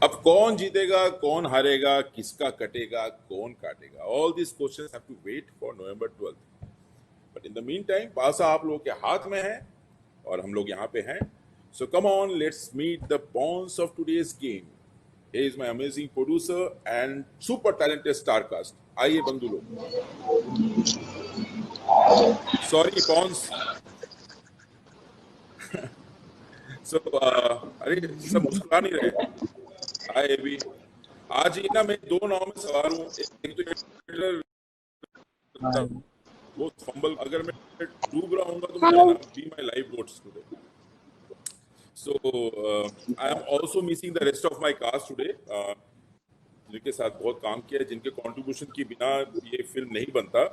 अब कौन जीतेगा, कौन हारेगा, किसका कटेगा, कौन काटेगा, all this questions have to wait for November 12th। But in the mean time पासा आप लोगों के हाथ में है और हम लोग यहाँ पे हैं। So come on, let's meet the pawns of today's game. He is my amazing producer and super talented star cast. आइए बंधु लोग। Sorry Pond's. सो अरे सब मुस्कुरा नहीं रहे। हाय एबी। आज ही ना मैं दो नाव में सवार हूँ। एक तो वो फंबल, अगर मैं डूब रहा हूँ तो मुझे ना be my life boats today. So I am also missing the rest of my cast today, जिनके साथ बहुत काम किया है, जिनके कंट्रीब्यूशन के बिना ये फिल्म नहीं बनता।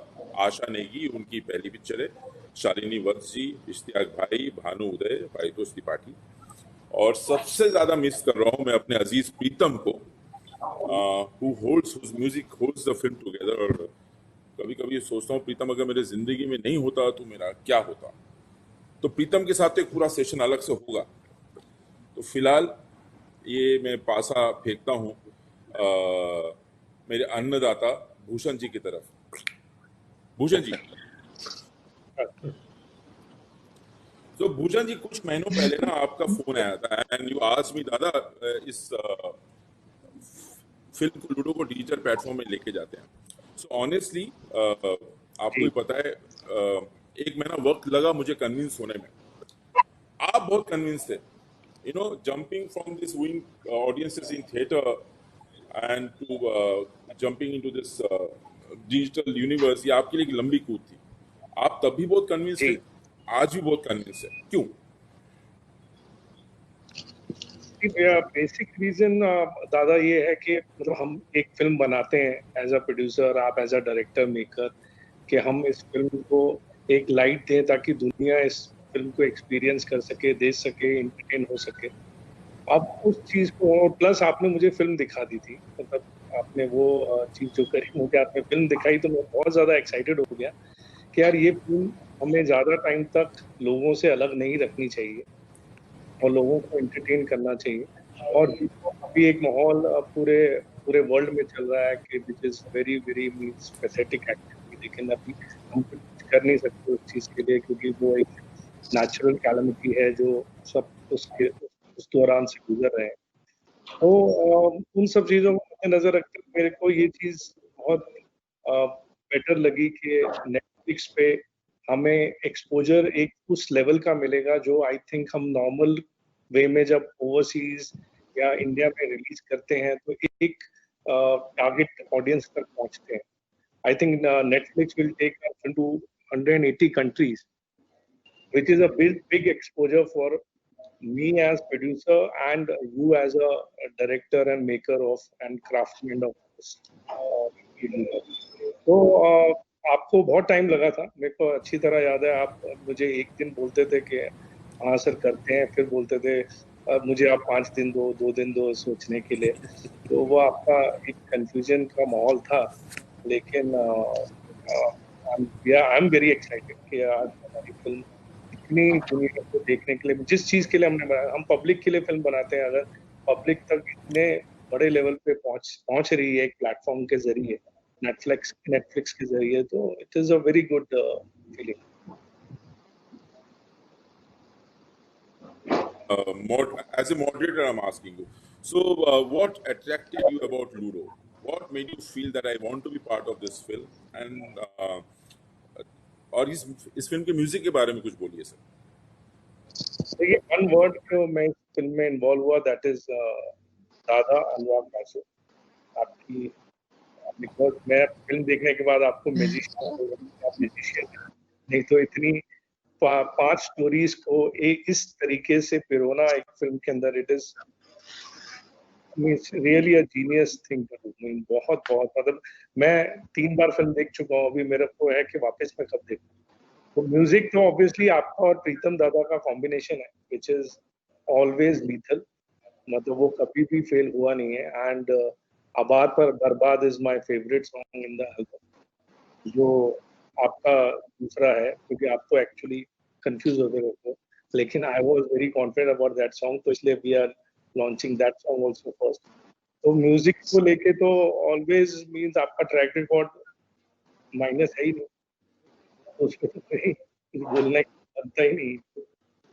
आशा नेगी उनकी पहली पिक्चर है, शालिनी वत्स जी, इश्तियाक भाई, भानु उदय, पारितोष त्रिपाठी। और सबसे ज्यादा मिस कर रहा हूँ मैं अपने अजीज प्रीतम को, who holds whose music holds the film together। और कभी कभी सोचता हूँ प्रीतम अगर मेरे जिंदगी में नहीं होता तो मेरा क्या होता। तो प्रीतम के साथ एक पूरा सेशन अलग से होगा। तो फिलहाल ये मैं पासा फेंकता हूँ मेरे अन्नदाता भूषण जी की तरफ। भूषण जी। तो भूषण जी, कुछ महीनों पहले ना आपका फोन आया था एंड यू आस्क्ड मी, दादा इस फिल्म को, लूडो को डिजिटल प्लेटफॉर्म में लेके जाते हैं। सो ऑनेस्टली आपको ही पता है, एक महीना वक्त लगा मुझे कन्विंस होने में। आप बहुत कन्विंस थे, you know, jumping from this wing audiences in theatre and to jumping into this digital universe. ये आपके लिए एक लंबी कूद थी। आप तब भी बहुत कन्विंस थे, आज भी बहुत कन्विंस है, क्यों? बेसिक रीजन दादा ये है कि मतलब हम एक फिल्म बनाते हैं एज अ प्रोड्यूसर, आप एज अ डायरेक्टर मेकर, कि हम इस फिल्म को एक लाइट दें ताकि दुनिया इस फिल्म को एक्सपीरियंस कर सके, देख सके, एंटरटेन हो सके। अब उस चीज को, प्लस आपने मुझे फिल्म दिखा दी थी, मतलब आपने वो चीज जो करी, मुझे आपने फिल्म दिखाई तो मैं बहुत ज्यादा एक्साइटेड हो गया कि यार ये फिल्म हमें ज्यादा टाइम तक लोगों से अलग नहीं रखनी चाहिए और लोगों को एंटरटेन करना चाहिए। और अभी एक माहौल पूरे पूरे वर्ल्ड में चल रहा है कि which is very very means pathetic activity, लेकिन अभी हम कुछ कर नहीं सकते उस चीज के लिए, क्योंकि वो एक नेचुरल कैलेमिटी है जो सब उसके उस दौरान से गुजर रहे हैं। तो उन सब चीजों को मद्देनजर रखते हुए मेरे को ये चीज बहुत बेटर लगी कि नेटफ्लिक्स पे हमें एक्सपोजर एक उस लेवल का मिलेगा जो आई थिंक हम नॉर्मल वे में जब ओवरसीज या इंडिया में रिलीज करते हैं तो एक टारगेट ऑडियंस तक पहुंचते हैं। I think Netflix will take us to 180 countries, which is a big exposure for me as producer and you as a director and maker of and craftsman of this video। तो आपको बहुत time लगा था, मेरे को अच्छी तरह याद है। आप मुझे एक दिन बोलते थे कि हाँ सर करते हैं, फिर बोलते थे मुझे आप 5 दिन दो, 2 दिन दो सोचने के लिए। तो वो आपका एक कंफ्यूजन का माहौल था, लेकिन आई एम वेरी एक्साइटेड कि आज हमारी फिल्म इतनी दुनिया को देखने के लिए, जिस चीज के लिए हमने बनाया, हम पब्लिक के लिए फिल्म बनाते हैं, अगर पब्लिक तक इतने बड़े लेवल पे पहुंच रही है एक प्लेटफॉर्म के जरिए, नेटफ्लिक्स के जरिए, तो it is a very good feeling. As a moderator, I'm asking you. So, what attracted you about Ludo? What made you feel that I want to be part of this film? And और इस film के music के बारे में कुछ बोलिए sir. देखिए, one word जो मैं इस फिल्म में इन्वॉल्व हुआ, दैट इज दादा अनुराग बासु। आपकी, बिकॉज मैं फिल्म देखने के बाद आपको म्यूजिशियन नहीं तो इतनी 5 स्टोरीज को इस तरीके से पिरोना एक फिल्म के अंदर, it is means really a genius thing to do. Mean बहुत बहुत, मतलब मैं 3 बार फिल्म देख चुका हूँ, अभी मेरे को है कि वापस मैं कब देखूं। तो म्यूजिक तो ऑब्वियसली आपका और प्रीतम दादा का कॉम्बिनेशन है विच इज ऑलवेज लीथल, मतलब वो कभी भी फेल हुआ नहीं है। एंड आबाद पर बर्बाद is my favourite song in the album, जो आपका दूसरा है, क्योंकि आप तो एक्चुअली कंफ्यूज होते रहते हो, लेकिन I was very confident about that song, तो इसलिए we are launching that song also first. तो म्यूजिक को लेके तो ऑलवेज मींस आपका ट्रैक रिकॉर्ड माइनस है ही नहीं, तो उसमें तो कहीं कुछ बोलने की बनता ही नहीं।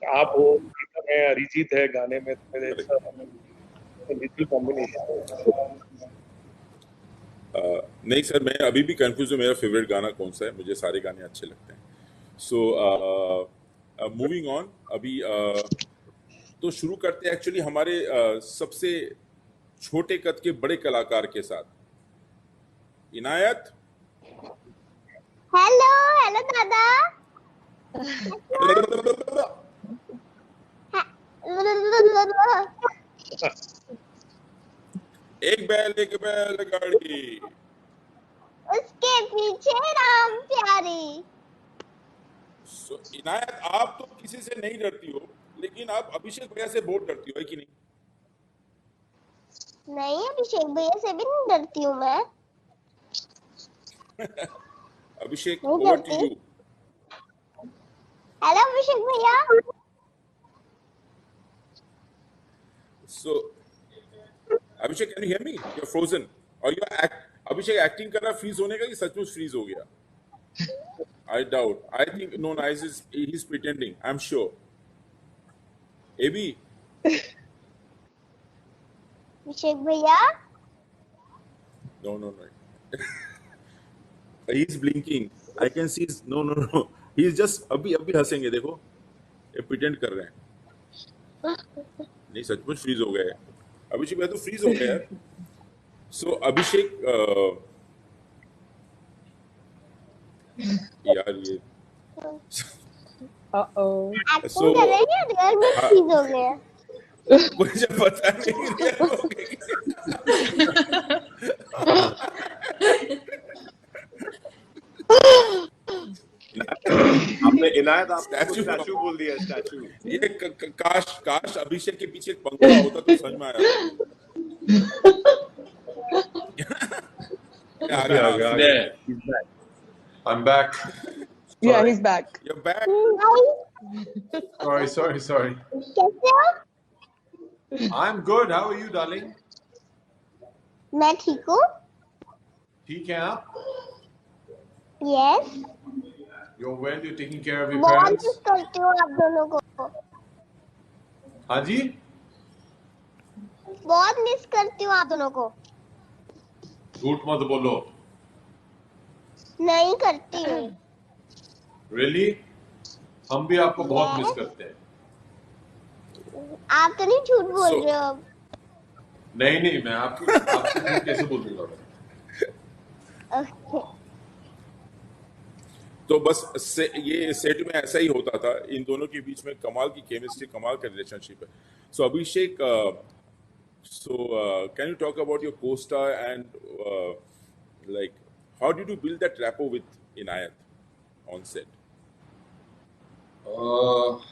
आप हो, प्रीतम है, अरिजीत है गाने में, तो मेरे लिटिल कॉम्बिनेशन। नहीं सर, मैं अभी भी कंफ्यूज हूँ मेरा फेवरेट गाना कौन सा है। मुझे सारे गाने अच्छे लगते हैं। सो मूविंग ऑन, अभी तो शुरू करते हैं एक्चुअली हमारे सबसे छोटे कद के बड़े कलाकार के साथ। इनायत, हेलो हेलो दादा। एक बैल गाड़ी, उसके पीछे राम प्यारी। So, इनायत, आप तो किसी से नहीं डरती हो, लेकिन आप अभिषेक भैया से बहुत डरती हो, है कि नहीं? नहीं, अभिषेक भैया से भी नहीं डरती हूँ मैं। अभिषेक, नहीं ओवर टू डरती। यू। हेलो अभिषेक भैया। So, Abhishek, can you hear me? You are frozen और यू आर अभिषेक एक्टिंग कर रहा फ्रीज होने का, कि सचमुच फ्रीज हो गया? I doubt. I think no, he's pretending. I'm sure. AB, अभिषेक भैया। no. He's blinking. I can see. No. He's just अभी हंसेंगे, देखो। ये pretend कर रहे हैं। नहीं, सचमुच फ्रीज हो गए। अभिषेक भैया तो फ्रीज हो गया यार। So अभिषेक, यार ये एक्टिंग So, कर रहे हैं, रियल में फ्रीज हो गया। मुझे पता नहीं आपने इनायत आपने स्टैचू बोल दिया, स्टैचू। ये काश अभिषेक के पीछे एक पंखा होता तो समझ में आया। आ गया। I'm back. Yeah, he's back. You're back. Sorry. कैसे हो? I'm good. How are you, darling? मैं ठीक हूँ। ठीक है आप? Yes. You're well. You're taking care of your बहुत parents. मिस करती हूँ आप दोनों को। हाँ जी? बहुत मिस करती हूँ आप दोनों को। झूठ मत बोलो। नहीं करती हूँ। Really? हम भी आपको बहुत मिस करते हैं। आप तो नहीं झूठ बोल रहे हो अब। नहीं, मैं आपको झूठ कैसे बोलूंगा? ओके। तो बस ये सेट में ऐसा ही होता था। इन दोनों के बीच में कमाल की केमिस्ट्री, कमाल का रिलेशनशिप है। So Abhishek, can you talk about your co-star and like how did you build that rapport with Inayat on set?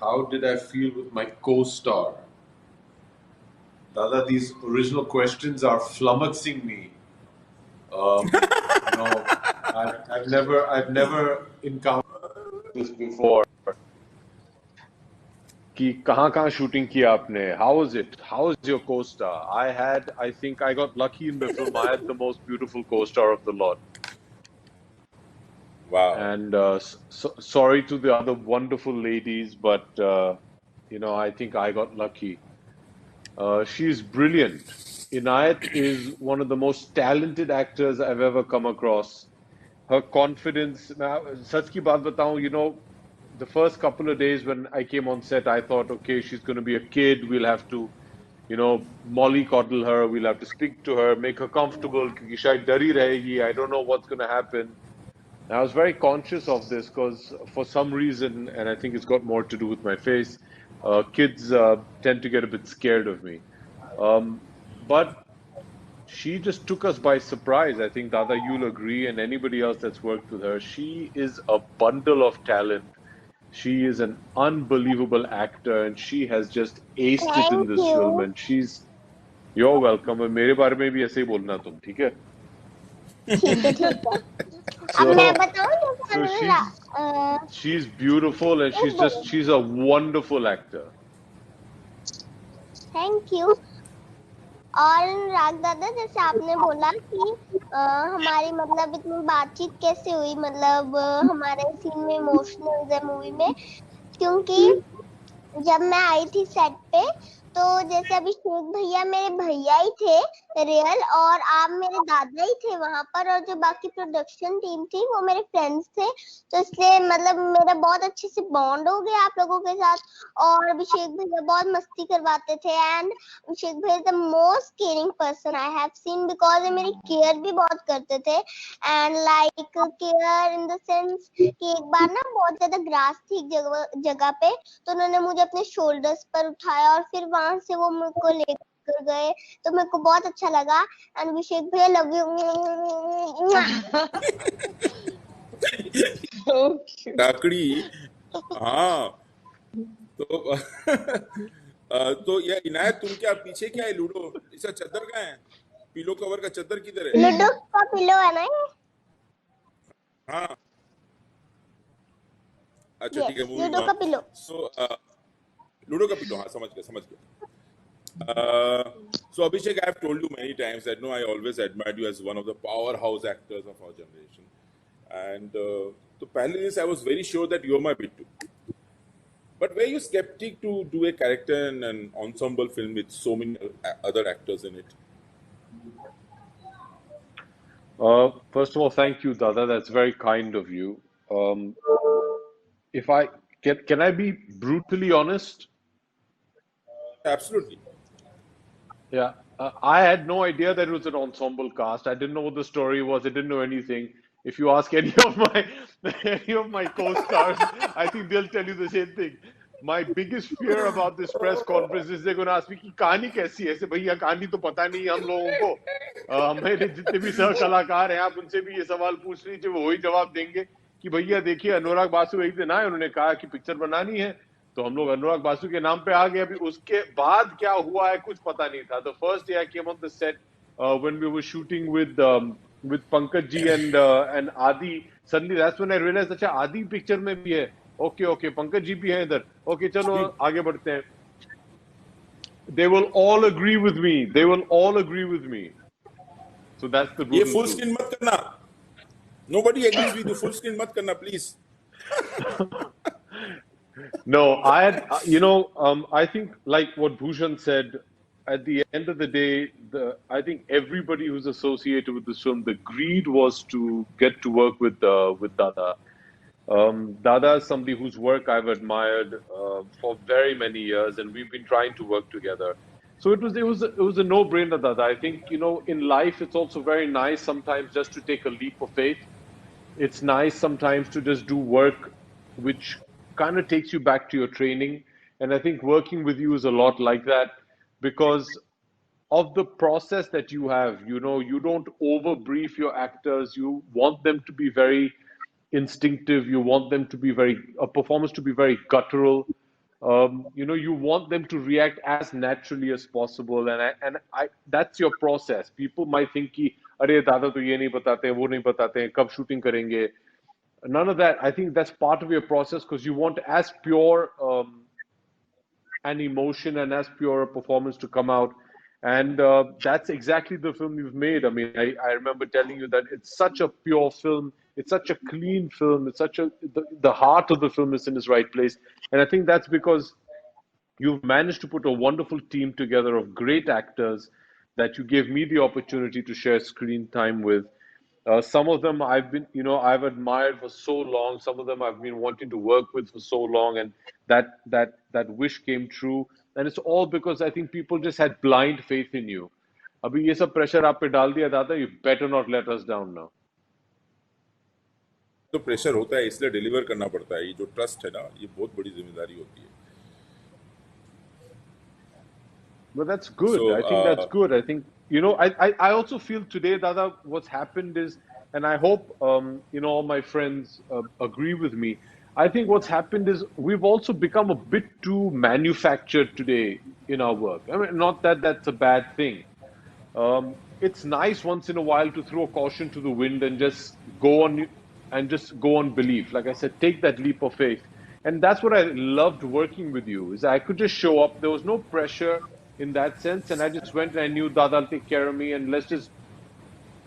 How did I feel with my co-star? Dada, these original questions are flummoxing me. No, I've never encountered this before. कि कहाँ shooting किया आपने? How was it? How was your co-star? I think I got lucky in the film. I had the most beautiful co-star of the lot. Wow. And sorry to the other wonderful ladies, but I think I got lucky. She's brilliant. Inayat is one of the most talented actors I've ever come across. Her confidence. Sach ki baat batao, the first couple of days when I came on set, I thought, okay, she's going to be a kid. We'll have to, mollycoddle her. We'll have to speak to her, make her comfortable. Kyunki shayad dari rahegi. I don't know what's going to happen. And I was very conscious of this because for some reason, and I think it's got more to do with my face, kids tend to get a bit scared of me. But she just took us by surprise. I think, Dada, you'll agree, and anybody else that's worked with her. She is a bundle of talent. She is an unbelievable actor, and she has just aced it in this film. And you're welcome. And मेरे बारे में भी ऐसे ही बोलना तुम, ठीक है? ठीक है। अब मैं बताऊं she's beautiful and she's a wonderful actor. Thank you. और राग दादा जैसे आपने बोला कि हमारी मतलब इतनी बातचीत कैसे हुई, मतलब हमारे सीन में इमोशनल है मूवी में, क्योंकि जब मैं आई थी सेट पे तो जैसे अभिषेक भैया मेरे भैया ही थे रियल, और आप मेरे दादा ही थे वहां पर, और जो बाकी प्रोडक्शन टीम थी वो मेरे फ्रेंड्स थे, तो इसलिए मतलब मेरा बहुत अच्छे से बॉन्ड हो गया आप लोगों के साथ। और अभिषेक भैया बहुत मस्ती करवाते थे, एंड अभिषेक भैया the most caring person I have seen, because मेरी केयर भी बहुत करते थे, and like care in the sense कि एक बार ना बहुत ज्यादा ग्रास थी एक जगह पे, तो उन्होंने मुझे अपने शोल्डर्स पर उठाया और फिर वहां से वो मुझे को लेकर गए, तो मेरे को बहुत अच्छा लगा। एंड अभिषेक भैया लव यू। काकड़ी। हाँ तो तो ये इनायत, तुम क्या पीछे क्या है लूडो, इसका चद्दर कहाँ है, पिलो कवर का चद्दर किधर है? लूडो का पिलो है ना ये? हाँ अच्छा ठीक है, मूवी लूडो का पिलो। सो लूडो का पिलो, हाँ समझ गया। So Abhishek, I have told you many times that I always admired you as one of the powerhouse actors of our generation, and so पहले दिन I was very sure that you are my Bittu. But were you skeptic to do a character in an ensemble film with so many other actors in it? First of all, thank you, Dada. That's very kind of you. If I can I be brutally honest? Absolutely. Yeah, I had no idea that it was an ensemble cast. I didn't know what the story was. I didn't know anything. If you ask any of my any of my co-stars, I think they'll tell you the same thing. My biggest fear about this press conference is they're going to ask me कि कहानी कैसी है? ऐसे भैया कहानी तो पता नहीं है हम लोगों को. मेरे जितने भी सह कलाकार हैं, आप उनसे भी ये सवाल पूछ लीजिए, वो वही जवाब देंगे कि भैया देखिए अनुराग बासु एक दिन आए, उन्होंने कहा कि पिक्चर बनानी है, तो हम लोग अनुराग बासु के नाम पे आ गए. अभी उसके बाद क्या हुआ है कुछ पता नहीं था. The first day I came on the set when we were shooting with Pankaj ji and Adi, suddenly that's when I realized अच्छा आदि पिक्चर में भी है. ओके पंकज जी भी हैं इधर. ओके चलो आगे बढ़ते हैं. They will all agree with me. They will all agree with me. So that's the ये brutal full truth. screen मत करना. Nobody agrees with you. Full screen मत करना, please. No, I think like what Bhushan said, at the end of the day, I think everybody who's associated with this film, the greed was to get to work with Dada. Dada is somebody whose work I've admired for very many years, and we've been trying to work together. So it was a no-brainer, Dada. I think in life it's also very nice sometimes just to take a leap of faith. It's nice sometimes to just do work which kind of takes you back to your training. And I think working with you is a lot like that because of the process that you have. You don't overbrief your actors. You want them to be very instinctive. You want them to be a performance to be very guttural. You want them to react as naturally as possible, and that's your process. People might think कि अरे दादा तो ये नहीं बताते हैं, वो नहीं बताते हैं, कब shooting करेंगे. None of that. I think that's part of your process because you want as pure an emotion and as pure a performance to come out. And that's exactly the film you've made. I mean, I remember telling you that it's such a pure film. It's such a clean film. It's the heart of the film is in its right place. And I think that's because you've managed to put a wonderful team together of great actors that you gave me the opportunity to share screen time with. Some of them I've admired for so long. Some of them I've been wanting to work with for so long, and that wish came true. And it's all because I think people just had blind faith in you. अभी ये सब pressure आप पे डाल दिया दादा. You better not let us down now. तो pressure होता है, इसलिए डिलीवर करना पड़ता है. ये जो ट्रस्ट है ना, ये बहुत बड़ी जिम्मेदारी होती है. But that's good. So, I think that's good. I think, I also feel today, Dada, what's happened is, and I hope, all my friends agree with me. I think what's happened is we've also become a bit too manufactured today in our work. I mean, not that that's a bad thing. It's nice once in a while to throw caution to the wind and just go on belief. Like I said, take that leap of faith. And that's what I loved working with you, is I could just show up. There was no pressure. in that sense. And I just went and I knew Dada'll take care of me, and let's just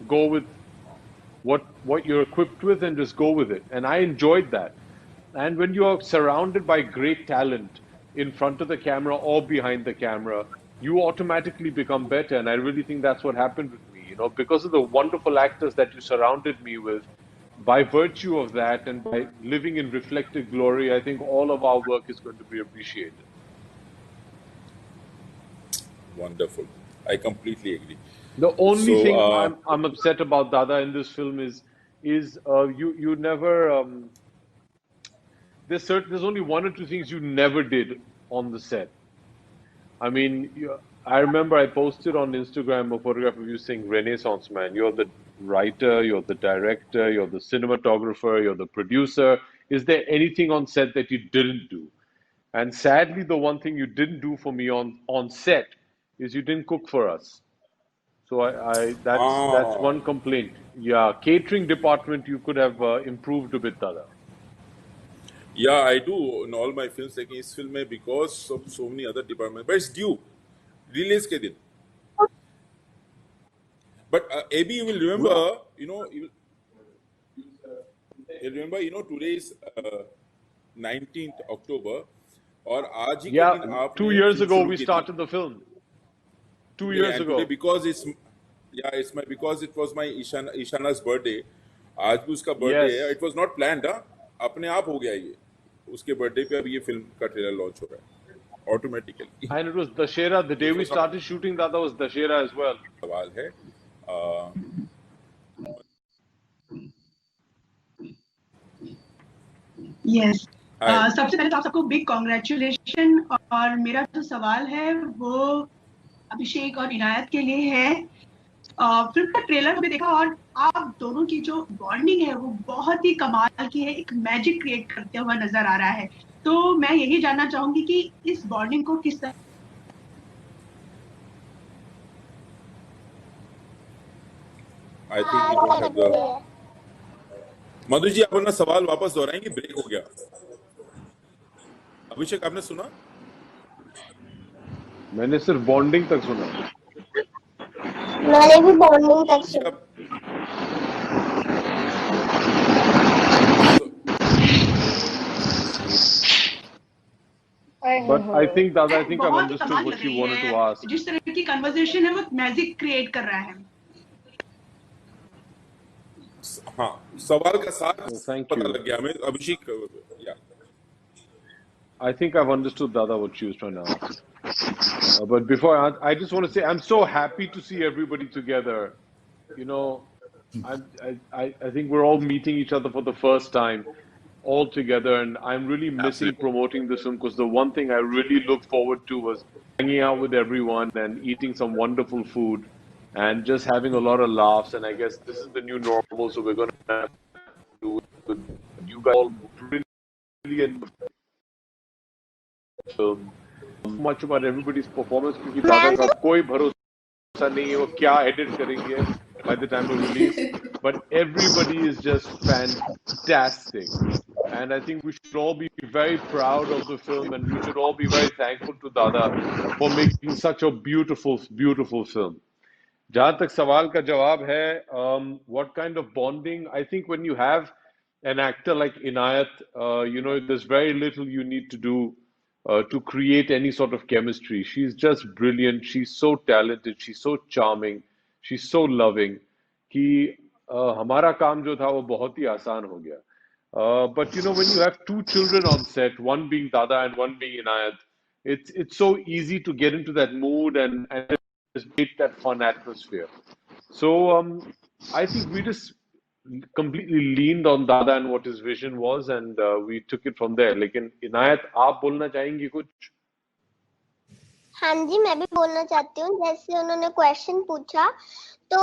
go with what you're equipped with and just go with it. And I enjoyed that. And when you are surrounded by great talent in front of the camera or behind the camera, you automatically become better. And I really think that's what happened with me, because of the wonderful actors that you surrounded me with. By virtue of that and by living in reflected glory, I think all of our work is going to be appreciated. Wonderful. I completely agree. The only thing I'm upset about, Dada, in this film is you never there's only one or two things you never did on the set. I mean, I remember I posted on Instagram a photograph of you saying Renaissance Man. You're the writer, you're the director, you're the cinematographer, you're the producer. Is there anything on set that you didn't do? And sadly, the one thing you didn't do for me on set is you didn't cook for us. So that's one complaint. Yeah, catering department you could have improved a bit, Dada. Yeah, I do in all my films. Like this film, because of so many other departments, but it's due release ke din. But AB, you will remember, you'll remember, today is 19th October, or आज ही के दिन आपने 2 years ago we started the film. 2 years ago. Today, because it was my Ishana's birthday. आज भी उसका birthday है. It was not planned, अपने आप हो गया ये. उसके birthday पे अब ये film का trailer launch हो रहा है. Automatically. And it was Dussehra. The day we started shooting that was Dussehra as well. सवाल है. Yes. सबसे पहले तो आप सबको big congratulation. और मेरा जो सवाल है वो अभिषेक और इनायत के लिए है. फिल्म का ट्रेलर भी देखा और आप दोनों की जो बॉन्डिंग है वो बहुत ही कमाल की है, एक मैजिक क्रिएट करते हुआ नजर आ रहा है. तो मैं यही जानना चाहूंगी कि इस बॉन्डिंग को किस तरह I think we don't have the... Madhu ji, आप अपना सवाल वापस दोहराएंगे, ब्रेक हो गया. अभिषेक, आपने सुना? मैंने सिर्फ बॉन्डिंग तक सुना. मैंने भी बॉन्डिंग तक सुना. But I think Dada, I've understood what you wanted to ask. जिस तरह की कन्वर्सेशन है वो मैजिक क्रिएट कर रहा है. हाँ, सवाल का सार पता लग गया हमें. अभिषेक, yeah. I think I've understood, Dada, what she was trying to ask. But before I just want to say I'm so happy to see everybody together. I think we're all meeting each other for the first time, all together, and I'm really missing promoting this film, because the one thing I really looked forward to was hanging out with everyone and eating some wonderful food and just having a lot of laughs. And I guess this is the new normal, so we're going to have to do with you guys all brilliant film. Much about everybody's performance, क्योंकि दादा का कोई भरोसा नहीं है वो क्या edit करेंगे by the time of release, but everybody is just fantastic, and I think we should all be very proud of the film, and we should all be very thankful to Dada for making such a beautiful, beautiful film. जहाँ तक सवाल का जवाब है, what kind of bonding? I think when you have an actor like Inayat, there's very little you need to do to create any sort of chemistry. She's just brilliant. She's so talented. She's so charming. She's so loving. कि हमारा काम जो था वो बहुत ही आसान हो गया. But when you have two children on set, one being Dada and one being Inayat, it's so easy to get into that mood and just create that fun atmosphere. So I think we just completely leaned on Dada and what his vision was, and we took it from there. लेकिन इनायत, आप बोलना चाहेंगी कुछ? हाँ जी, मैं भी बोलना चाहती हूँ. जैसे उन्होंने क्वेश्चन पूछा, तो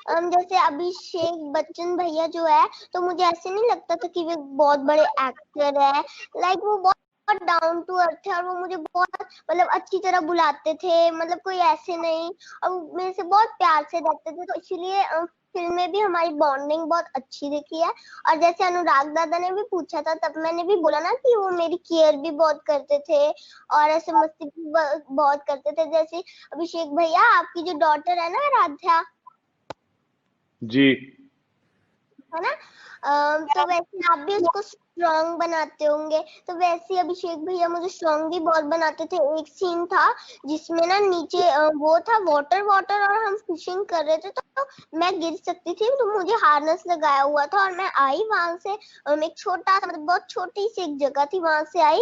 जैसे अभिषेक बच्चन भैया जो है, तो मुझे ऐसे नहीं लगता था कि वे बहुत बड़े एक्टर है. लाइक वो बहुत डाउन टू अर्थ है और वो मुझे बहुत मतलब अच्छी तरह बुलाते थे, मतलब कोई ऐसे नहीं, और मेरे से बहुत प्यार से रहते थे. तो इसलिए फिल्म में भी हमारी बॉन्डिंग बहुत अच्छी दिखी है। और जैसे अनुराग दादा ने भी पूछा था तब मैंने भी बोला ना कि वो मेरी केयर भी बहुत करते थे और ऐसे मस्ती भी बहुत करते थे। जैसे अभिषेक भैया आपकी जो डॉटर है ना आराध्या जी है ना, तो वैसे आप भी उसको स्ट्रॉन्ग बनाते होंगे, तो वैसे अभिषेक भैया मुझे स्ट्रॉन्ग भी बहुत बनाते थे। एक सीन था जिसमें ना नीचे वो था वाटर वाटर और हम फिशिंग कर रहे थे तो मैं गिर सकती थी, तो मुझे हार्नेस लगाया हुआ था और मैं आई वहां से, एक छोटा सा मतलब बहुत छोटी सी एक जगह थी वहां से आई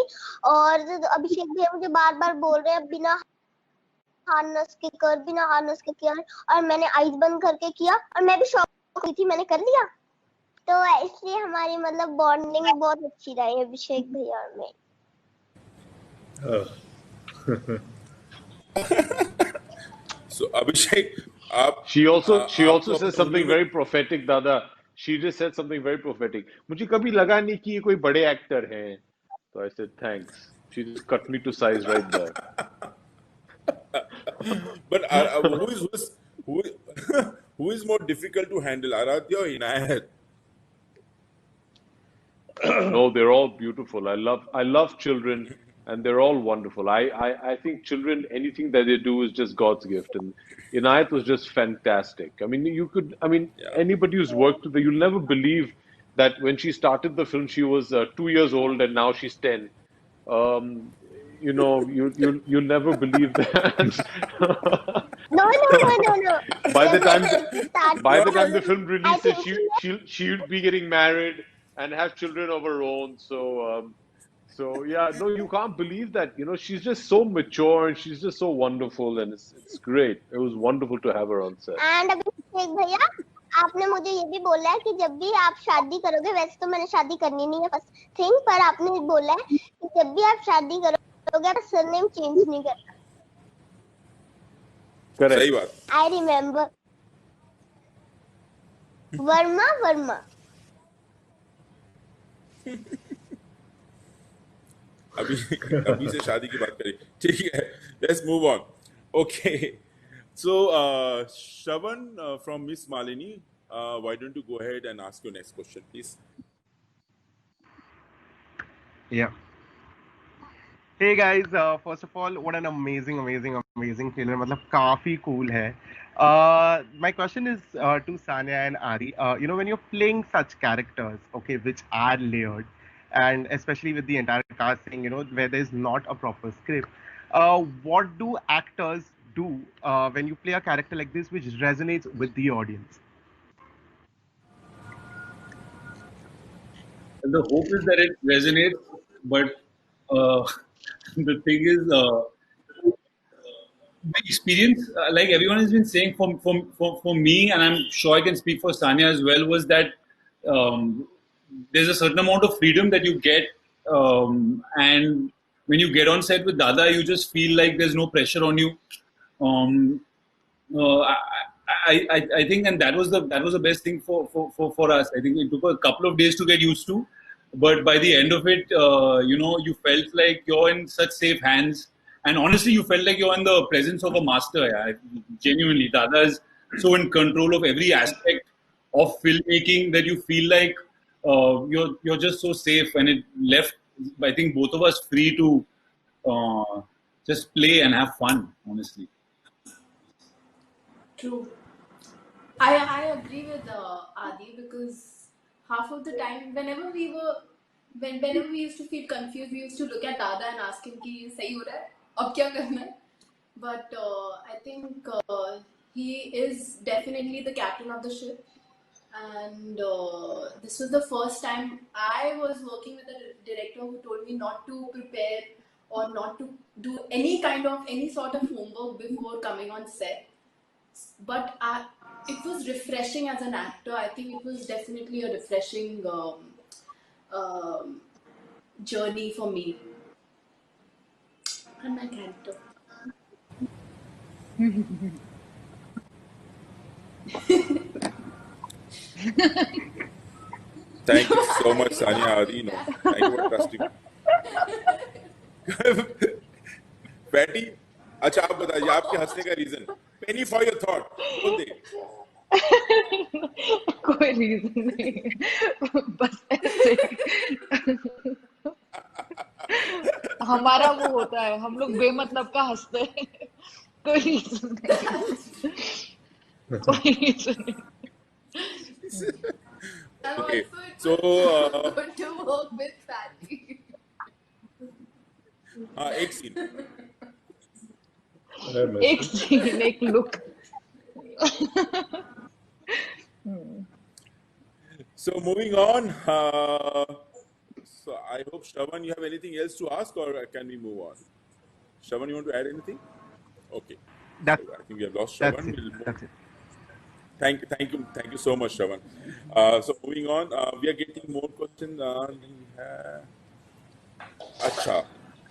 और अभिषेक भैया मुझे बार बार बोल रहे हैं बिना हार्नेस के कर, बिना हार्नेस के किया, और मैंने आईज बंद करके किया और मैं भी शॉक हुई थी, मैंने कर लिया। तो इसलिए हमारी मतलब बॉन्डिंग बहुत अच्छी रही अभिषेक भैया और मैं। So Abhishek, आप she also आपको said अपने something उम्र में very prophetic, दादा. She just said something very prophetic. मुझे कभी लगा नहीं कि ये कोई बड़े एक्टर हैं. So I said thanks. She just cut me to size right there. but who who is more difficult to handle, Aradhya or Inayat? No, they're all beautiful. I love children, and they're all wonderful. I think children, anything that they do is just God's gift, and Inayat was just fantastic. I mean, Yeah. anybody who's worked with her, you'll never believe that when she started the film, she was 2 years old, and now she's 10. You'll never believe that. No. By the Started, time the film I releases, think she'll be getting married and have children of her own. So yeah, no, you can't believe that. She's just so mature and she's just so wonderful, and it's great. It was wonderful to have her on set. And Abhishek भैया आपने मुझे ये भी बोला है कि जब भी आप शादी करोगे, वैसे तो मैंने शादी करनी नहीं है फर्स्ट थिंग, पर आपने बोला है कि जब भी आप शादी करोगे आप सरनेम चेंज नहीं करना। Correct. सही बात। I remember Verma. अभी से शादी की बात करें, ठीक है। Let's move on. Okay. So Shravan from Miss Malini, why don't you go ahead and ask your next question, please? Yeah. Hey guys, first of all, what an amazing trailer. मतलब काफी cool है. My question is to Sanya and Ari. When you're playing such characters, okay, which are layered, and especially with the entire casting, where there's not a proper script, what do actors do when you play a character like this, which resonates with the audience? The hope is that it resonates, but the thing is, the experience, like everyone has been saying, for me, and I'm sure I can speak for Sanya as well, was that there's a certain amount of freedom that you get, and when you get on set with Dada, you just feel like there's no pressure on you. I think, and that was the best thing for us. I think it took a couple of days to get used to, but by the end of it, you felt like you're in such safe hands, and honestly, you felt like you're in the presence of a master. Yeah. Genuinely, Dada is so in control of every aspect of filmmaking that you feel like you're just so safe, and it left, I think, both of us free to just play and have fun. Honestly. True. I agree with Adi, because half of the time, whenever we used to feel confused, we used to look at Dada and ask him कि ये सही हो रहा है, अब क्या करना है? But I think he is definitely the captain of the ship, and this was the first time I was working with a director who told me not to prepare or not to do any sort of homework before coming on set. But it was refreshing as an actor. I think it was definitely a refreshing journey for me and my character. Thank you so much, Sanya Adi. Thank you for trusting. Patty, अच्छा आप बताइए आपके हंसने का reason. Penny for your thought. बोल दे. कोई reason नहीं, बस ऐसे हमारा वो होता है, हम लोग बेमतलब का हंसते हैं। कोई रीजन नहीं, कोई रीजन नहीं। Okay, so to work with Fatty. हाँ एक सीन एक सीन, एक look. So moving on, so I hope Shravan, you have anything else to ask, or can we move on? Shravan, you want to add anything? Okay, That's, so I think we have lost that's Shravan. it. We'll move. That's it. Thank you so much, Shravan. So moving on, we are getting more questions. अच्छा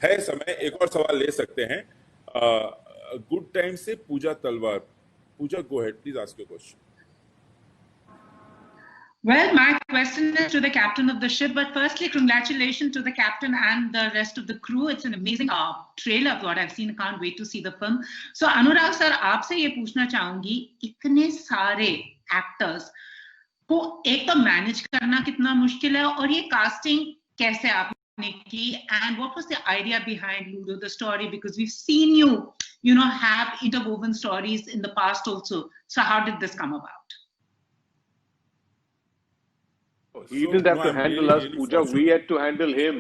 है समय, एक और सवाल ले सकते हैं। Good time से पूजा तलवार। पूजा, go ahead, please ask your question. Well, my question is to the captain of the ship, but firstly, congratulations to the captain and the rest of the crew. It's an amazing trailer of what I've seen. I can't wait to see the film. So, Anurag sir, आपसे ये पूछना चाहूंगी, इतने सारे actors को एक तो manage करना कितना मुश्किल है, और ये कास्टिंग कैसे आपने की, and what was the idea behind Ludo, the story, because we've seen you know, have interwoven stories in the past also. So, how did this come about? He didn't have to handle us, Pooja. We had to handle him.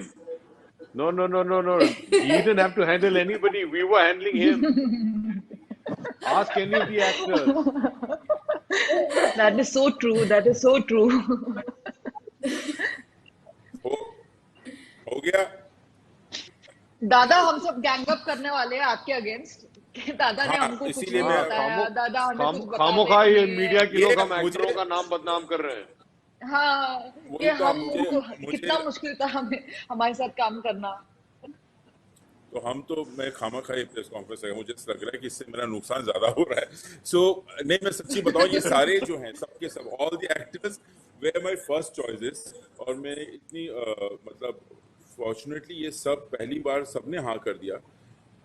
No. He didn't have to handle anybody. We were handling him. Ask any of the actors. That is so true. That is so true. हो गया। दादा हम सब gang up करने वाले हैं आपके against. दादा ने हमको कुछ नहीं बताया, दादा हमें कुछ बता खामोखा ये मीडिया के लोग हम एक्टरों का नाम बदनाम कर रहे हैं। हाँ, कि हम कितना मुश्किल था हमें हमारे साथ काम करना। तो हम तो मैं खामोखा ये प्रेस कॉन्फ्रेंस है, मुझे लग रहा है कि इससे मेरा नुकसान ज्यादा हो रहा है। सो नहीं, मैं सच्ची बताऊं, ये सारे जो हैं सबके सब, all the actors were my first choices, और मैं इतनी मतलब फॉर्चुनेटली ये सब पहली बार सबने हाँ कर दिया,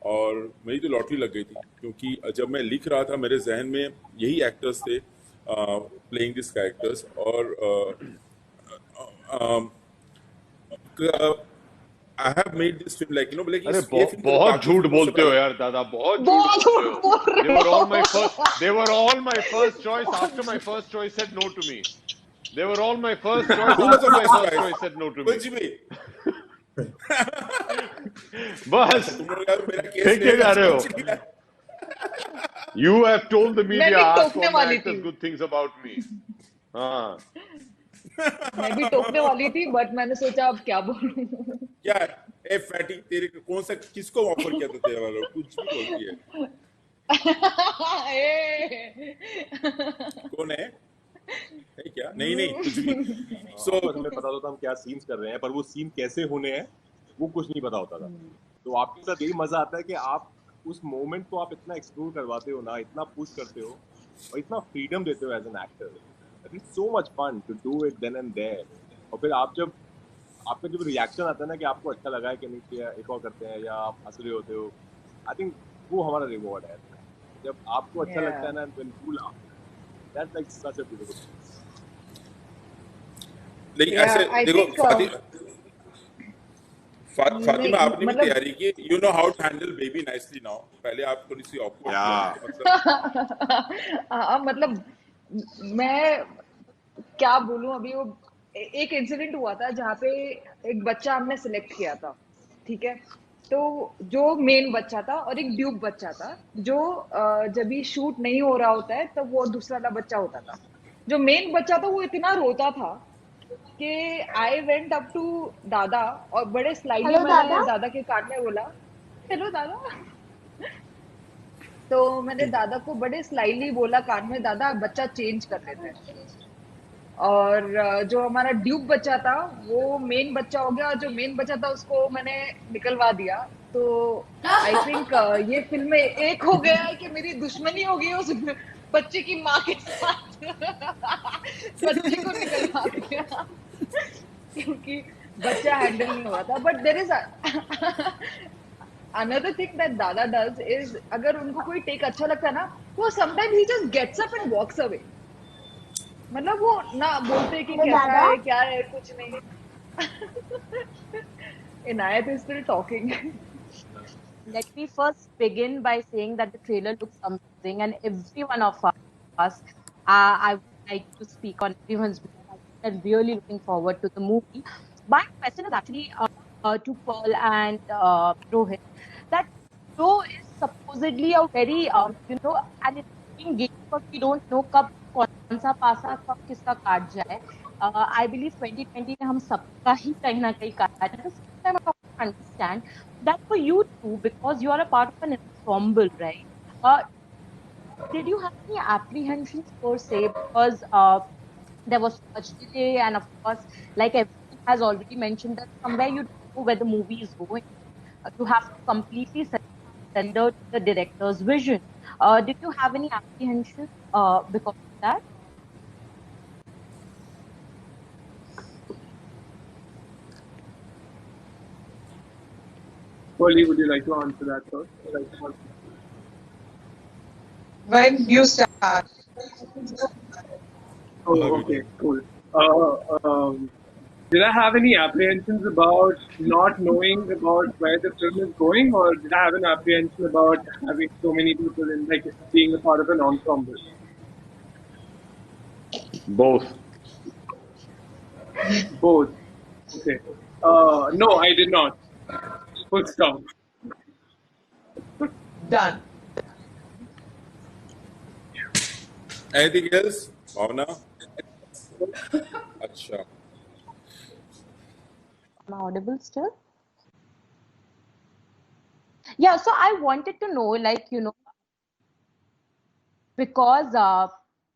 और मेरी तो लॉटरी लग गई थी, क्योंकि जब मैं लिख रहा था मेरे जहन में यही एक्टर्स थे प्लेइंग दिस कैरेक्टर्स, और I have made this film like, you know, like, अरे बहुत झूठ बोलते हो यार दादा, बहुत झूठ बोलते हो। They were all my first choice. After my first choice said no to me. They were all my first choice. After my first choice said no to me. कुछ भी बस क्या जा रहे हो? You have told the media ask all the actors good things about me. हाँ, मैं भी टोकने वाली थी, बट मैंने सोचा अब क्या बोलूं। क्या ए फैटी, तेरे कौन सा किसको ऑफर किया था तेरे वालों? कुछ भी बोलती है। कौन है क्या? नहीं कुछ भी। So हमें पता होता हम क्या सीन्स कर रहे हैं, पर वो सीन कैसे होने हैं वो कुछ नहीं पता होता था। तो आपके साथ यही मजा आता है कि आप उस मोमेंट को आप इतना एक्सप्लोर करवाते हो ना, इतना पुश करते हो और इतना फ्रीडम देते हो as an actor. It's so much fun to do it then and there. और फिर आपका जब रिएक्शन आता है ना कि आपको अच्छा लगा है कि नहीं, किया एक और करते हैं, या आप हंस रहे होते हो, आई थिंक वो हमारा रिवॉर्ड है। जब आपको अच्छा लगता है ना, when you laugh, that's like such a beautiful thing. लेकिन ऐसे देखो फातिमा, आपने भी तैयारी की, you know how to handle baby nicely now. पहले आप थोड़ी सी ऑकवर्ड, मतलब मैं क्या बोलूं, अभी वो एक इंसिडेंट हुआ था जहाँ पे एक बच्चा हमने सिलेक्ट किया था, ठीक है। तो जो मेन बच्चा था और एक ड्यूब बच्चा था, जो जब भी शूट नहीं हो रहा होता है तब वो दूसरा वाला बच्चा होता था। जो मेन बच्चा था वो इतना रोता था कि आई वेंट अप टू दादा और बड़े स्लाइडली मैंने दादा के कान में बोला, हेलो दादा। तो मैंने दादा को बड़े स्लाइडली बोला कान में, दादा बच्चा चेंज कर लेते हैं। और जो हमारा ड्यूब बच्चा था वो मेन बच्चा हो गया, और जो मेन बच्चा था उसको मैंने निकलवा दिया। तो आई थिंक ये फिल्म में एक हो गया है कि मेरी दुश्मनी हो गई उस बच्चे की माँ के साथ। बच्चे को निकलवा दिया क्योंकि बच्चा हैंडल नहीं हुआ था। But there is another thing that Dada does is, अगर उनको कोई टेक अच्छा लगता है ना, वो sometimes he just gets up and walks away. मतलब वो ना बोलते कि अरे कैसा दादा है क्या है कुछ नहीं. Inayat is still talking. Let me first begin by saying that the trailer looks amazing, and every one of us, I would like to speak on everyone's behalf. I'm really looking forward to the movie. My question is actually to Pearl and Rohit, that show is supposedly a very, an interesting game because we don't know कब कौन सा पासा कब किसका काट जाए. I believe 2020 में हम सबका ही कहीं ना कहीं काटा. At the same time, I understand that for you too, because you are a part of an ensemble, right? Uh, did you have any apprehensions per se? Because there was so much delay, and of course, like everyone has already mentioned, that somewhere you don't know where the movie is going. You have to completely surrender to the director's vision. Did you have any apprehensions because of that? Polly, would you like to answer that first? When you start. Oh, okay, cool. Did I have any apprehensions about not knowing about where the film is going, or did I have an apprehension about having so many people in, like, being a part of an ensemble? Both. Both. Okay. No, I did not. Full stop. Done. Anything else? Bhavna? Acha. Am I audible still? Yeah, so I wanted to know, like, because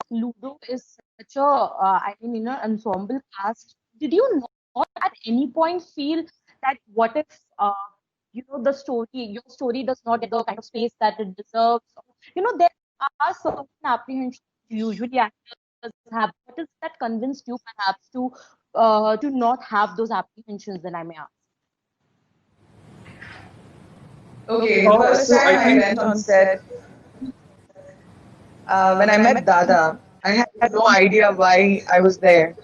Ludo is such a, ensemble cast, did you not at any point feel that what if, your story does not get the kind of space that it deserves? There are certain apprehensions usually actors have. What is that convinced you perhaps to not have those apprehensions, then I may ask? Okay, the first time I went on set, when I met Dada, I had no idea why I was there.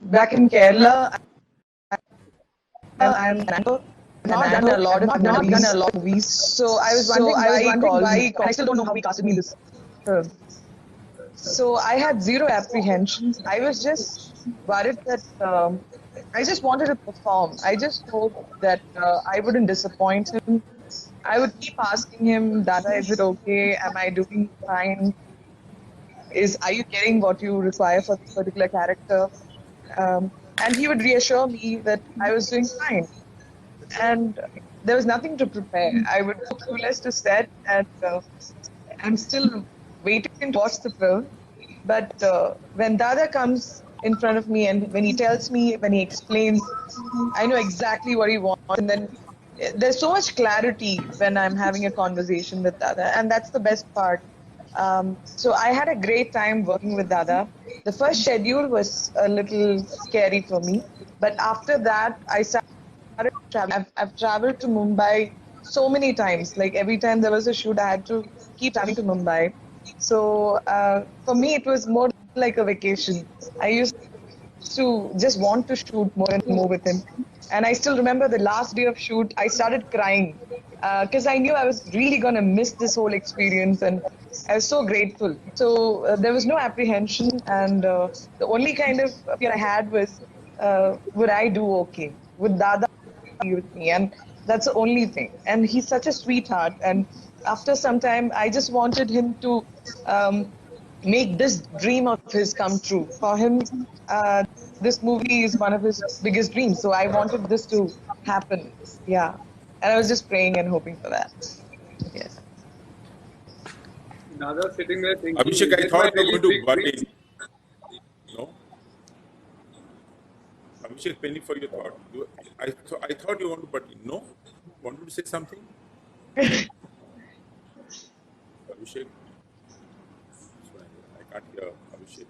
Back in Kerala, I'm not done a lot of movies. So I was wondering why he called me. I still don't know how he casted me in this film. So I had zero apprehensions. I was just worried that I just wanted to perform. I just hoped that I wouldn't disappoint him. I would keep asking him, Dada, is it okay? Am I doing fine? Are you getting what you require for this particular character? And he would reassure me that I was doing fine. And there was nothing to prepare. I would go clueless to set, and I'm still waiting to watch the film. But when Dada comes in front of me and when he tells me, when he explains, I know exactly what he wants. And then there's so much clarity when I'm having a conversation with Dada, and that's the best part. So I had a great time working with Dada. The first schedule was a little scary for me, but after that, I started traveling. I've traveled to Mumbai so many times. Like every time there was a shoot, I had to keep traveling to Mumbai. So for me, it was more like a vacation. I used to just want to shoot more and more with him. And I still remember the last day of shoot, I started crying because I knew I was really going to miss this whole experience. And I was so grateful. So there was no apprehension. And the only kind of fear I had was, would I do okay? Would Dada be with me? And that's the only thing. And he's such a sweetheart. And after some time, I just wanted him to make this dream of his come true. For him, this movie is one of his biggest dreams. So I wanted this to happen. Yeah. And I was just praying and hoping for that. Yes. Dada sitting there thinking, Abhishek, I thought you were going to butt in. No? Abhishek, penny for your thought. I thought you wanted to butt in. No? Wanted to say something? Abhishek? I can't hear Abhishek.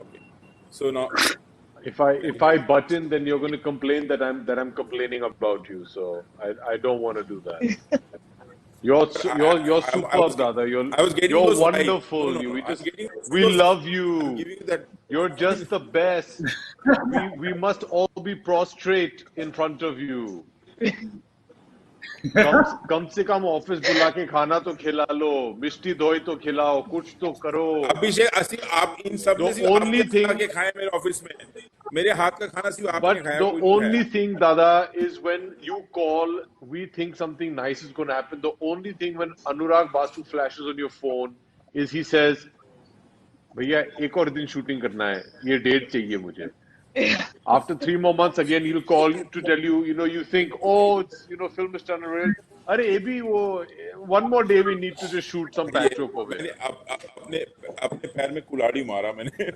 Okay. So now, If I butt in, then you're going to complain that I'm complaining about you. So I don't want to do that. You're But superb, Dada. I was getting You're those vibes. wonderful. No, We I'm getting we those. love I'm you. giving you that. You're just the best. We must all be prostrate in front of you. कम से कम office बुला के खाना तो खिला लो, मिष्टी दोई तो खिलाओ, कुछ तो करो. अभिषेक सिर्फ आप इन सब में The सिर्फ only आपने खिला thing, के खाए मेरे ऑफिस में. मेरे हाथ का खाना सिर्फ आपने but खाया, the कोई नहीं only खाया. thing, Dada, is when you call, we think something nice is going to happen. The only thing when Anurag Basu flashes on your phone is he says, भैया एक और दिन शूटिंग करना है, ये डेट चाहिए मुझे. After 3 more months, again he'll call you to tell you, you think, oh, it's, film is turning real. अरे ये भी वो, one more day we need to just shoot some patchwork over मैंने here. अपने पैर में कुल्हाड़ी मारा मैंने.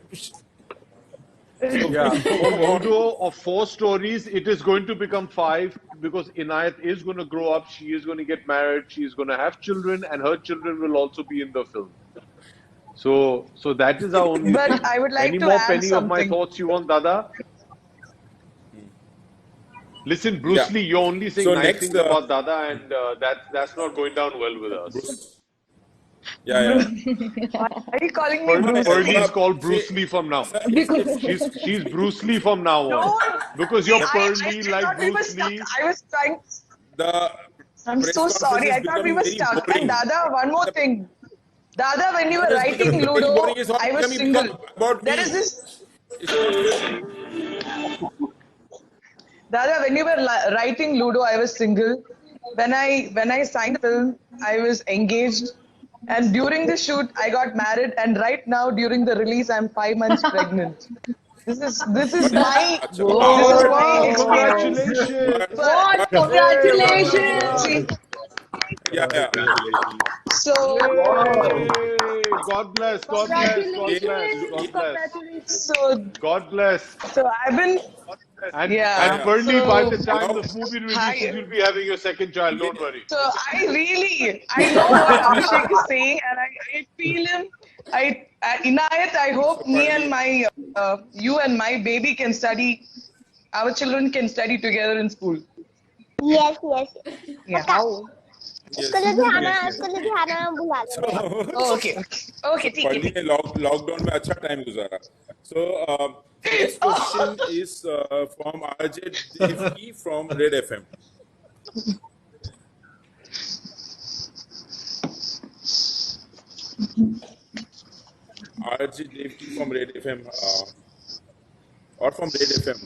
Yeah, for Ludo of 4 stories, it is going to become 5 because Inayat is going to grow up, she is going to get married, she is going to have children, and her children will also be in the film. So that is our only But thing. I would like Any to more add penny of my something. thoughts you want, Dada? Listen, Bruce Lee, you're only saying So nice next, things about Dada, and that's not going down well with us. Yeah. Are you calling me Bruce Pearlie Lee? is called Bruce Lee from now. She's Bruce Lee from now on. Because you're Pearlie like Bruce Lee. I was trying. I'm press so sorry. I conference is thought we becoming were very stuck. boring. And Dada, one more thing. Dada, when you were It's writing becoming Ludo, boring. It's all I was becoming single. about There me. is this. It's Dada, when you were writing Ludo, I was single. When I signed the film, I was engaged. And during the shoot, I got married. And right now, during the release, I'm 5 months pregnant. This is my Congratulations! What? Congratulations! Hey, yeah. So God bless, God bless, God bless, God bless. God bless. So I've been. And Yeah. Pearlie, So- by the time the movie releases, you'll be having your second child. Don't worry. So I know what Abhishek is saying, and I feel him. Inayat, I hope me and you and my baby can study. Our children can study together in school. Yes. Yeah. उसको लुधियाना बुला लेना. Okay. ठीक है. पढ़ने lockdown में अच्छा time गुजारा. So next question is from RJ Devki from Red FM. RJ Devki from Red FM or from Red FM.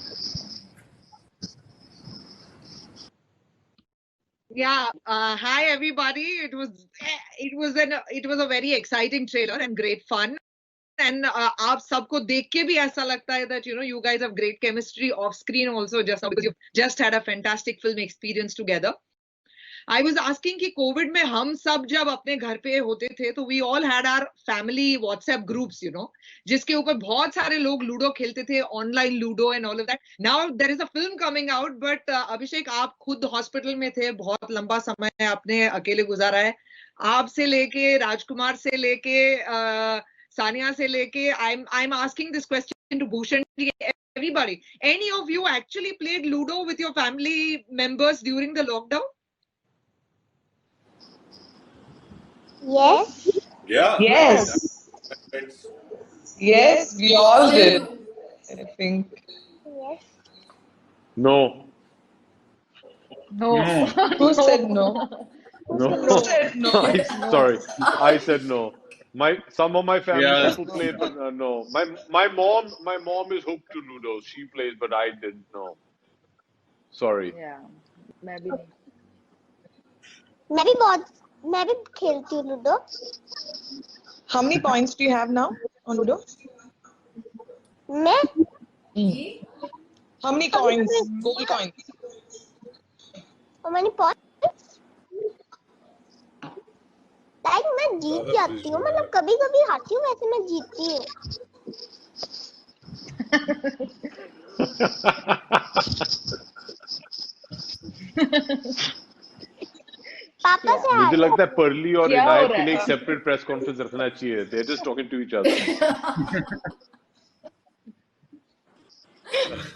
Yeah. Hi everybody. It was a very exciting trailer and great fun. And आप सबको देख के भी ऐसा लगता है that you guys have great chemistry off screen also just now because you've just had a fantastic film experience together. I was asking कि Covid में हम सब जब अपने घर पे होते थे तो we all had our family WhatsApp groups, जिसके ऊपर बहुत सारे लोग लूडो खेलते थे, online ludo and all of that. Now there is a film coming out, but अभिषेक आप खुद हॉस्पिटल में थे, बहुत लंबा समय आपने अकेले गुजारा है. आपसे लेके राजकुमार से लेके Sania se leke, I'm asking this question to Bhushan, everybody. Any of you actually played Ludo with your family members during the lockdown? Yes. Yeah. Yes. Yes, we all did. I think. Yes. No. No. Who said no? No. Who said no? Sorry, I said no. Some of my family people played, but no. My mom is hooked to Ludo. She plays, but I didn't know. Sorry. Yeah. Maybe. मैं भी खेलती हूँ ludo. How many points do you have now on Ludo? मैं How many coins? Gold coins. How many points? Like मैं जीत जाती हूँ, मतलब कभी कभी हारती हूँ, वैसे मैं जीतती हूँ. पापा से मुझे लगता है पर्ली और क्या हो इनायत रहा के लिए है? एक सेपरेट प्रेस कॉन्फ्रेंस रखना चाहिए. They're just talking to each other.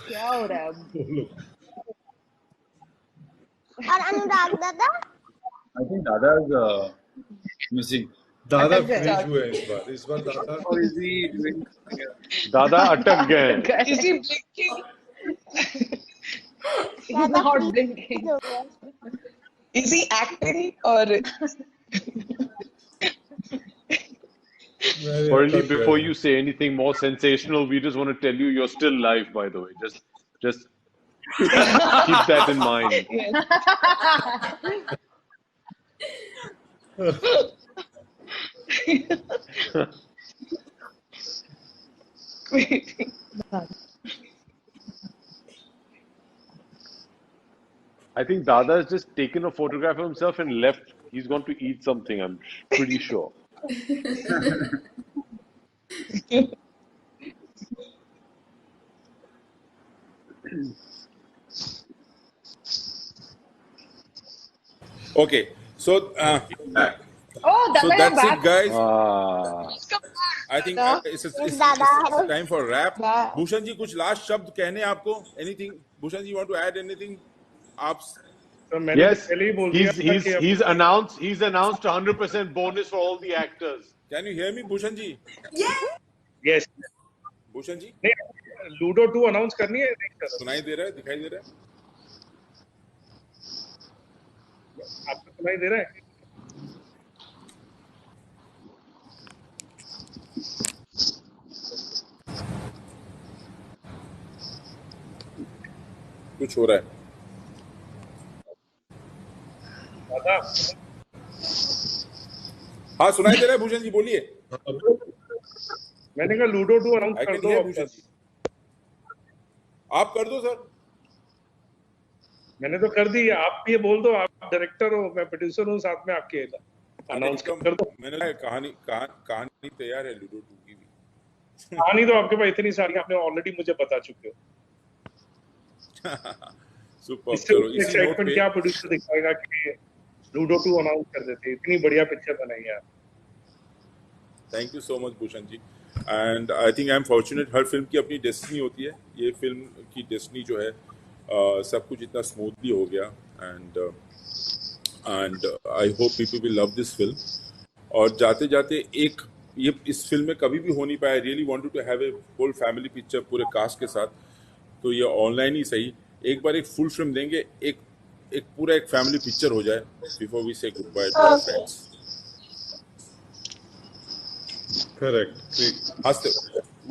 क्या हो रहा है? और अनुराग दादा I think Dada's missing. दादा अटक गए। फ्रीज हुए हैं इस बार दादा Or is he doing? दादा अटक गए हैं। Is he blinking? He's not blinking. Is he acting or? Pearly, before you say anything more sensational, we just want to tell you you're still live, by the way. Just keep that in mind. I think Dada has just taken a photograph of himself and left. He's gone to eat something, I'm pretty sure. Okay, so Oh, so Dada, you're that's it, back. guys. Ah. I think it's Dada. time for wrap. Bhushan ji, कुछ last शब्द कहने हैं आपको? Anything? Bhushan ji, you want to add anything? आप तो मैंने Yes, पहले ही बोल दिया था कि he's announced 100% bonus for all the actors. Can you hear me, Bhushan ji? Yes Bhushan ji, नहीं लूडो 2 अनाउंस करनी है नहीं कर सुनाई दे रहा है? दिखाई दे रहा है? आपको सुनाई दे रहा है कुछ हो रहा है? दादा हाँ, सुनाई दे रहा है भूषण जी, बोलिए। मैंने कहा लूडो 2 अनाउंस I कर can दो hear अब भूषण बस। जी। आप कर दो सर। मैंने तो कर दी आप भी ये बोल दो आप डायरेक्टर हो मैं प्रोड्यूसर हूँ साथ में आपके अनाउंस कर दो मैंने कहा कहानी तैयार है लूडो 2 की भी। कहानी तो आपके पास इतनी सारी आपने ऑलरेडी मुझे बता चुके हो सुपर। इससे चलो इसी नोट एक्साइटमेंट पे क्या प्रोड्यूसर दिखाएगा कि लूडो 2 अनाउंस कर देते इतनी बढ़िया पिक्चर बनाई है thank you so much Bhushan ji. And I think I am fortunate, हर फिल्म की अपनी डेस्टिनी होती है। ये फिल्म की डेस्टिनी जो है सब कुछ इतना स्मूथली हो गया and I hope people will love this film. और जाते जाते एक ये इस फिल्म में कभी भी हो नहीं पाया, really wanted to have a whole family picture पूरे कास्ट के साथ, तो ये ऑनलाइन ही सही एक बार एक फुल फिल्म देंगे, एक पूरा एक फैमिली पिक्चर हो जाए before we say good bye to our friends. Correct. हंसते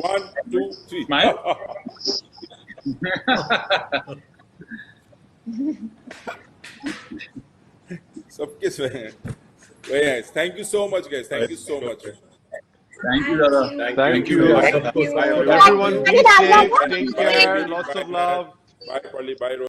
1 2 3 Smile. सबके very nice. Thank you so much guys, thank you so much. Thank you, Dada. Thank you. Bye. Everyone be safe, take care, lots of love. Bye, Polly. Bye,